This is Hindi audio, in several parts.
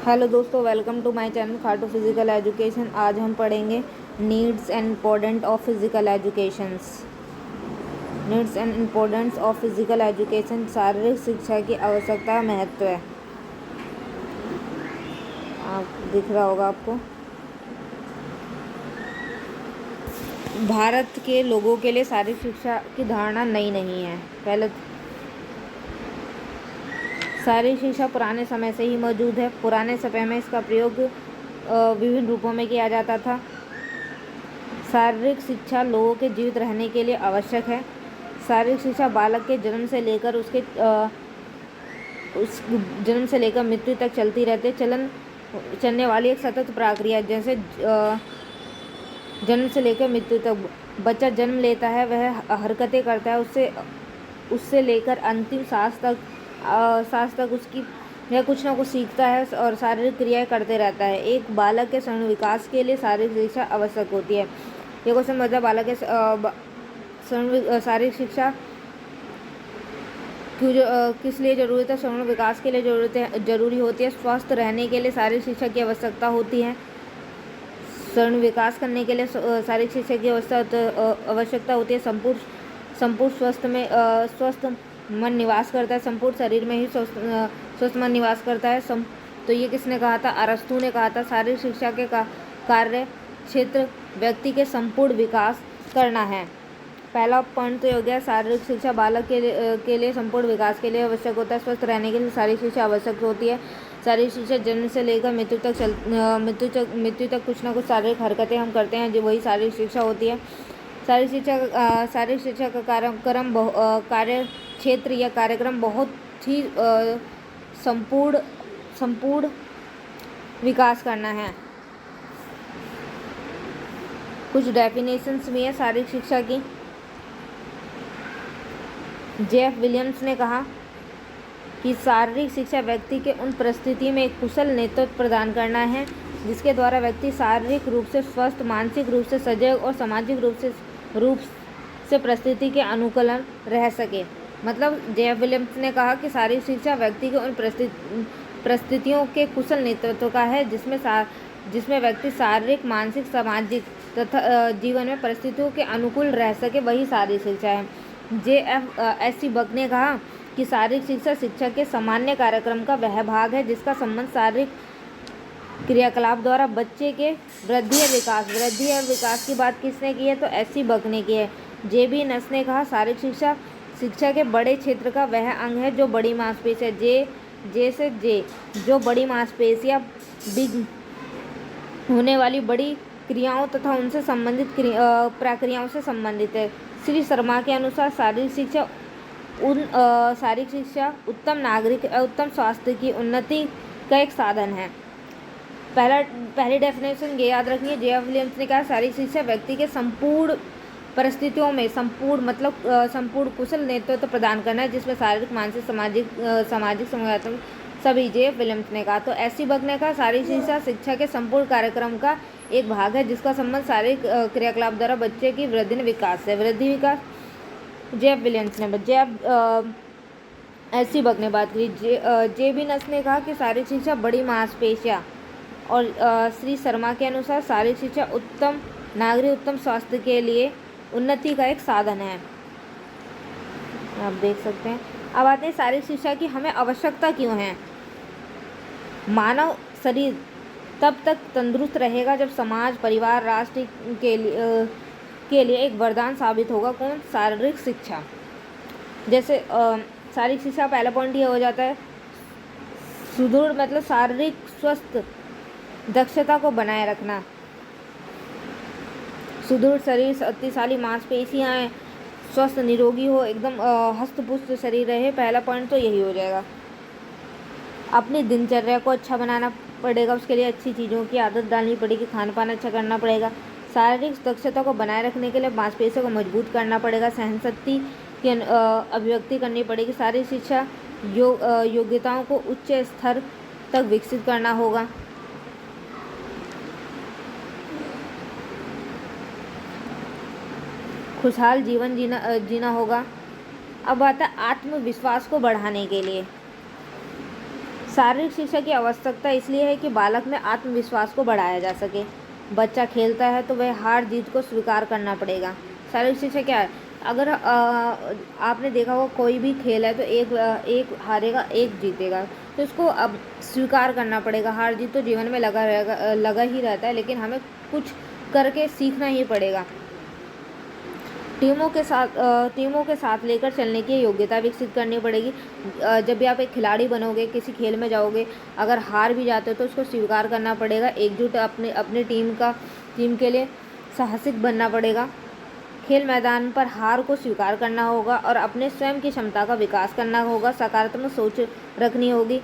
हेलो दोस्तों, welcome to my channel Khatu physical education. आज हम पढ़ेंगे needs and important of physical education. शारीरिक शिक्षा की आवश्यकता, महत्व है। आप दिख रहा होगा आपको। भारत के लोगों के लिए शारीरिक शिक्षा की धारणा नई नहीं है। पहले शारीरिक शिक्षा पुराने समय से ही मौजूद है। पुराने समय में इसका प्रयोग विभिन्न रूपों में किया जाता था। शारीरिक शिक्षा लोगों के जीवित रहने के लिए आवश्यक है। शारीरिक शिक्षा बालक के जन्म से लेकर मृत्यु तक चलती रहती है। चलने वाली एक सतत प्रक्रिया, जैसे जन्म से लेकर मृत्यु तक बच्चा जन्म लेता है, वह हरकतें करता है, उससे लेकर अंतिम सांस तक उसकी यह कुछ ना कुछ सीखता है और शारीरिक क्रियाएं करते रहता है। एक बालक के सर्वांगीण विकास के लिए शारीरिक शिक्षा आवश्यक होती है। ये क्वेश्चन मतलब बालक के शारीरिक शिक्षा किस लिए जरूरत है? सर्वांगीण विकास के लिए जरूरी होती है। स्वस्थ रहने के लिए शारीरिक शिक्षा की आवश्यकता होती है। सर्वांगीण विकास करने के लिए शारीरिक शिक्षा की आवश्यकता होती है। संपूर्ण स्वस्थ मन निवास करता है। संपूर्ण शरीर में ही स्वस्थ मन निवास करता है। तो ये किसने कहा था? अरस्तू ने कहा था। शारीरिक शिक्षा के कार्य क्षेत्र व्यक्ति के संपूर्ण विकास करना है। पहला पॉइंट तो हो गया, शारीरिक शिक्षा बालक के लिए संपूर्ण विकास के लिए आवश्यक होता है। स्वस्थ रहने के लिए शारीरिक शिक्षा आवश्यक होती है। शारीरिक शिक्षा जन्म से लेकर मृत्यु तक कुछ ना कुछ शारीरिक हरकतें हम करते हैं, जो वही शारीरिक शिक्षा होती है। शारीरिक शिक्षा का कार्य क्षेत्र या कार्यक्रम बहुत ही संपूर्ण विकास करना है। कुछ डेफिनेशंस भी है शारीरिक शिक्षा की। जेएफ विलियम्स ने कहा कि शारीरिक शिक्षा व्यक्ति के उन परिस्थिति में एक कुशल नेतृत्व प्रदान करना है जिसके द्वारा व्यक्ति शारीरिक रूप से स्वस्थ, मानसिक रूप से सजग और सामाजिक रूप से परिस्थिति के अनुकूल रह सके। मतलब जेएफ विलियम्स ने कहा कि शारीरिक शिक्षा व्यक्ति के उन परिस्थितियों के कुशल नेतृत्व का है जिसमें व्यक्ति शारीरिक, मानसिक, सामाजिक तथा जीवन में परिस्थितियों के अनुकूल रह सके, वही शारीरिक शिक्षा है। JFS बक ने कहा कि शारीरिक शिक्षा के सामान्य कार्यक्रम का वह भाग है जिसका संबंध शारीरिक क्रियाकलाप द्वारा बच्चे के वृद्धि और विकास की बात किसने की है? तो एस.सी. बक ने की है। JB नस ने कहा शारीरिक शिक्षा के बड़े क्षेत्र का वह अंग है जो बड़ी मांसपेशियां जो बड़ी मांसपेशियां बिग होने वाली बड़ी क्रियाओं तथा उनसे संबंधित प्रक्रियाओं से संबंधित है। श्री शर्मा के अनुसार शारीरिक शिक्षा उत्तम स्वास्थ्य की उन्नति का एक साधन है। पहली डेफिनेशन ये याद रखिए। जेएफ विलियम्स ने कहा शारीरिक शिक्षा व्यक्ति के संपूर्ण परिस्थितियों में संपूर्ण कुशल नेतृत्व प्रदान करना है जिसमें शारीरिक, मानसिक, सामाजिक संगठन सभी। जेएफ विलियम्स ने कहा। तो एस.सी. बक ने कहा शारीरिक शिक्षा के संपूर्ण कार्यक्रम का एक भाग है जिसका संबंध शारीरिक क्रियाकलाप द्वारा बच्चे की वृद्धि विकास से। जेएफ विलियम्स ने एस.सी. बक ने बात करी। JB नस ने कहा कि शारीरिक शिक्षा बड़ी मांसपेशियां और श्री शर्मा के अनुसार शारीरिक शिक्षा उत्तम स्वास्थ्य के लिए उन्नति का एक साधन है। आप देख सकते हैं। अब आते हैं शारीरिक शिक्षा की हमें आवश्यकता क्यों है। मानव शरीर तब तक तंदुरुस्त रहेगा जब समाज, परिवार, राष्ट्र के लिए एक वरदान साबित होगा। कौन? शारीरिक शिक्षा। जैसे शारीरिक शिक्षा पहला पॉइंट ये हो जाता है, सुदृढ़ मतलब शारीरिक स्वस्थ दक्षता को बनाए रखना। सुदृढ़ शरीर, शक्तिशाली मांसपेशियां, स्वस्थ निरोगी हो, एकदम हष्ट-पुष्ट शरीर रहे। पहला पॉइंट तो यही हो जाएगा। अपनी दिनचर्या को अच्छा बनाना पड़ेगा, उसके लिए अच्छी चीज़ों की आदत डालनी पड़ेगी, खान पान अच्छा करना पड़ेगा। शारीरिक दक्षता को बनाए रखने के लिए मांसपेशियों को मजबूत करना पड़ेगा, सहनशक्ति की अभिव्यक्ति करनी पड़ेगी। शारीरिक शिक्षा योग्यताओं को उच्च स्तर तक विकसित करना होगा। खुशहाल जीवन जीना होगा। अब आता है आत्मविश्वास को बढ़ाने के लिए। शारीरिक शिक्षा की आवश्यकता इसलिए है कि बालक में आत्मविश्वास को बढ़ाया जा सके। बच्चा खेलता है तो वह हार जीत को स्वीकार करना पड़ेगा। शारीरिक शिक्षा क्या है? अगर आपने देखा हो कोई भी खेल है तो एक हारेगा एक जीतेगा, तो इसको अब स्वीकार करना पड़ेगा। हार जीत तो जीवन में लगा ही रहता है, लेकिन हमें कुछ करके सीखना ही पड़ेगा। टीमों के साथ लेकर चलने की योग्यता विकसित करनी पड़ेगी। जब भी आप एक खिलाड़ी बनोगे, किसी खेल में जाओगे, अगर हार भी जाते हो तो उसको स्वीकार करना पड़ेगा। एकजुट अपने टीम के लिए साहसिक बनना पड़ेगा। खेल मैदान पर हार को स्वीकार करना होगा और अपने स्वयं की क्षमता का विकास करना होगा। सकारात्मक सोच रखनी होगी।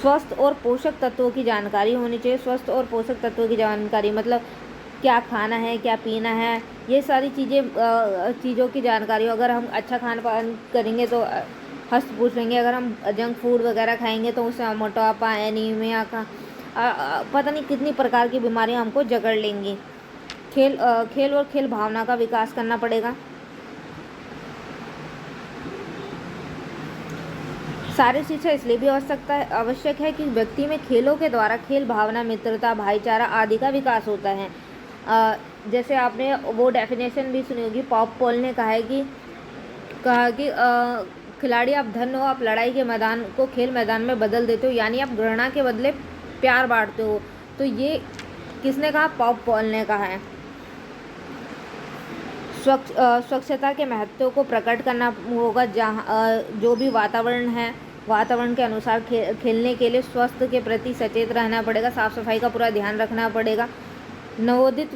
स्वस्थ और पोषक तत्वों की जानकारी होनी चाहिए। स्वस्थ और पोषक तत्वों की जानकारी मतलब क्या खाना है, क्या पीना है, ये सारी चीज़ों की जानकारी हो। अगर हम अच्छा खान पान करेंगे तो हस्त पुष्ट रहेंगे। अगर हम जंक फूड वगैरह खाएंगे तो उससे मोटापा, एनीमिया का पता नहीं कितनी प्रकार की बीमारियां हमको जकड़ लेंगी। खेल और खेल भावना का विकास करना पड़ेगा। शारीरिक शिक्षा इसलिए भी आवश्यक है कि व्यक्ति में खेलों के द्वारा खेल भावना, मित्रता, भाईचारा आदि का विकास होता है। जैसे आपने वो डेफिनेशन भी सुनी होगी, पॉल ने कहा कि खिलाड़ी आप धन हो, आप लड़ाई के मैदान को खेल मैदान में बदल देते हो, यानी आप घृणा के बदले प्यार बांटते हो। तो ये किसने कहा? पॉल ने कहा है। स्वच्छता के महत्व को प्रकट करना होगा। जो भी वातावरण के अनुसार खेलने के लिए स्वास्थ्य के प्रति सचेत रहना पड़ेगा। साफ सफाई का पूरा ध्यान रखना पड़ेगा। नवोदित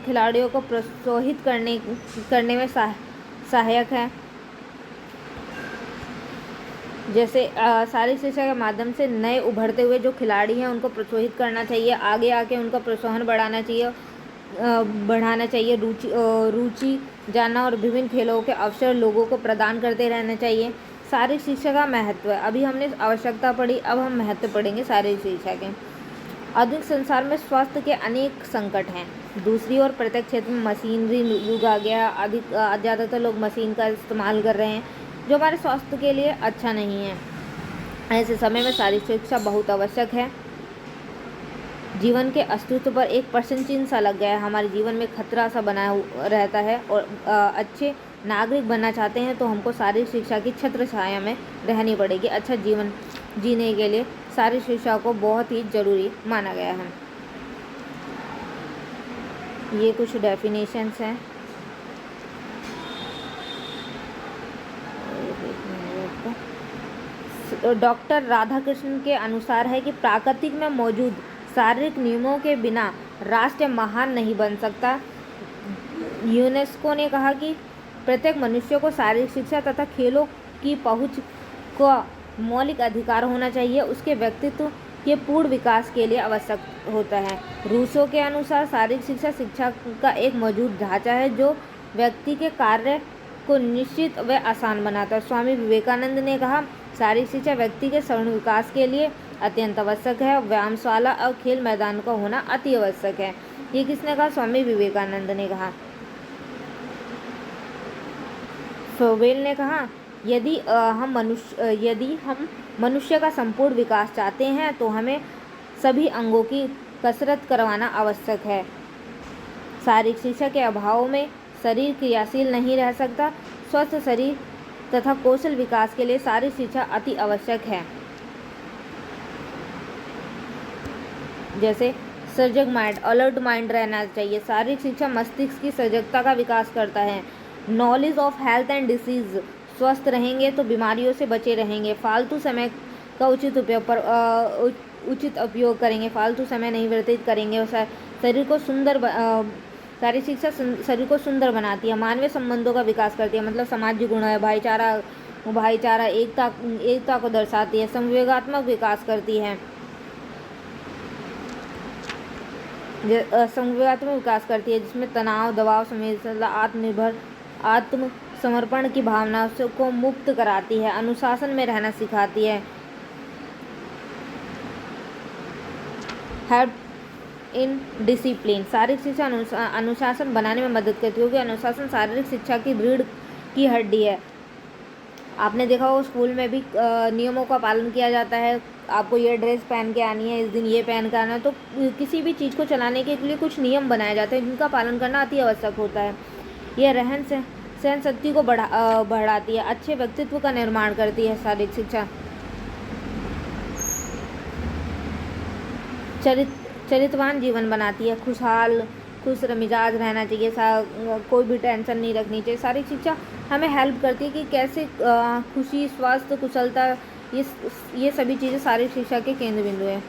खिलाड़ियों को प्रोत्साहित करने में सहायक है। जैसे शारीरिक शिक्षा के माध्यम से नए उभरते हुए जो खिलाड़ी हैं उनको प्रोत्साहित करना चाहिए, आगे आके उनका प्रोत्साहन बढ़ाना चाहिए। रुचि जानना और विभिन्न खेलों के अवसर लोगों को प्रदान करते रहना चाहिए। शारीरिक शिक्षा का महत्व है। अभी हमने आवश्यकता पढ़ी, अब हम महत्व पढ़ेंगे शारीरिक शिक्षा के। आधुनिक संसार में स्वास्थ्य के अनेक संकट हैं। दूसरी ओर प्रत्येक क्षेत्र में मशीनरी युग आ गया है। ज़्यादातर लोग मशीन का इस्तेमाल कर रहे हैं जो हमारे स्वास्थ्य के लिए अच्छा नहीं है। ऐसे समय में शारीरिक शिक्षा बहुत आवश्यक है। जीवन के अस्तित्व पर एक प्रश्न चिन्ह सा लग गया है। हमारे जीवन में खतरा सा बना रहता है और अच्छे नागरिक बनना चाहते हैं तो हमको शारीरिक शिक्षा की छत्र छाया में रहनी पड़ेगी। अच्छा जीवन जीने के लिए शारीरिक शिक्षा को बहुत ही ज़रूरी माना गया है। ये कुछ डेफिनेशंस हैं। डॉक्टर राधाकृष्णन के अनुसार है कि प्रकृति में मौजूद शारीरिक नियमों के बिना राष्ट्र महान नहीं बन सकता। यूनेस्को ने कहा कि प्रत्येक मनुष्य को शारीरिक शिक्षा तथा खेलों की पहुंच का मौलिक अधिकार होना चाहिए। उसके व्यक्तित्व के पूर्ण विकास के लिए आवश्यक होता है। रूसो के अनुसार शारीरिक शिक्षा का एक मौजूद ढांचा है जो व्यक्ति के कार्य को निश्चित व आसान बनाता है। स्वामी विवेकानंद ने कहा, शारीरिक शिक्षा व्यक्ति के सर्व विकास के लिए अत्यंत आवश्यक है। व्यायामशाला और खेल मैदान का होना अति आवश्यक है। ये किसने कहा? स्वामी विवेकानंद ने कहा। फ्रोबेल ने कहा, यदि हम मनुष्य का संपूर्ण विकास चाहते हैं तो हमें सभी अंगों की कसरत करवाना आवश्यक है। शारीरिक शिक्षा के अभाव में शरीर क्रियाशील नहीं रह सकता। स्वस्थ शरीर तथा कौशल विकास के लिए शारीरिक शिक्षा अति आवश्यक है। जैसे सर्जक माइंड, अलर्ट माइंड रहना चाहिए। शारीरिक शिक्षा मस्तिष्क की सजगता का विकास करता है। Knowledge of health and disease, स्वस्थ रहेंगे तो बीमारियों से बचे रहेंगे। फालतू समय का उचित उपयोग करेंगे, फालतू समय नहीं व्यतीत करेंगे। और शारीरिक शिक्षा शरीर को सुंदर बनाती है। मानवीय संबंधों का विकास करती है, मतलब सामाजिक गुण है, भाईचारा एकता को दर्शाती है। संवेगात्मक विकास करती है, जिसमें तनाव, दबाव, संवेदनशीलता, आत्मसमर्पण की भावना को मुक्त कराती है। अनुशासन में रहना सिखाती है। हेल्प इन डिसिप्लिन, शारीरिक शिक्षा अनुशासन बनाने में मदद करती है, क्योंकि अनुशासन शारीरिक शिक्षा की रीढ़ की हड्डी है। आपने देखा होगा स्कूल में भी नियमों का पालन किया जाता है। आपको ये ड्रेस पहन के आनी है, इस दिन ये पहन के आना है। तो किसी भी चीज़ को चलाने के लिए कुछ नियम बनाए जाते हैं जिनका पालन करना अति आवश्यक होता है। यह रहन सहन शक्ति को बढ़ाती है, अच्छे व्यक्तित्व का निर्माण करती है। शारीरिक शिक्षा चरित्रवान जीवन बनाती है, खुश मिजाज रहना चाहिए, कोई भी टेंशन नहीं रखनी चाहिए। शारीरिक शिक्षा हमें हेल्प करती है कि कैसे खुशी, स्वास्थ्य, कुशलता, ये सभी चीज़ें शारीरिक शिक्षा के केंद्र बिंदु है।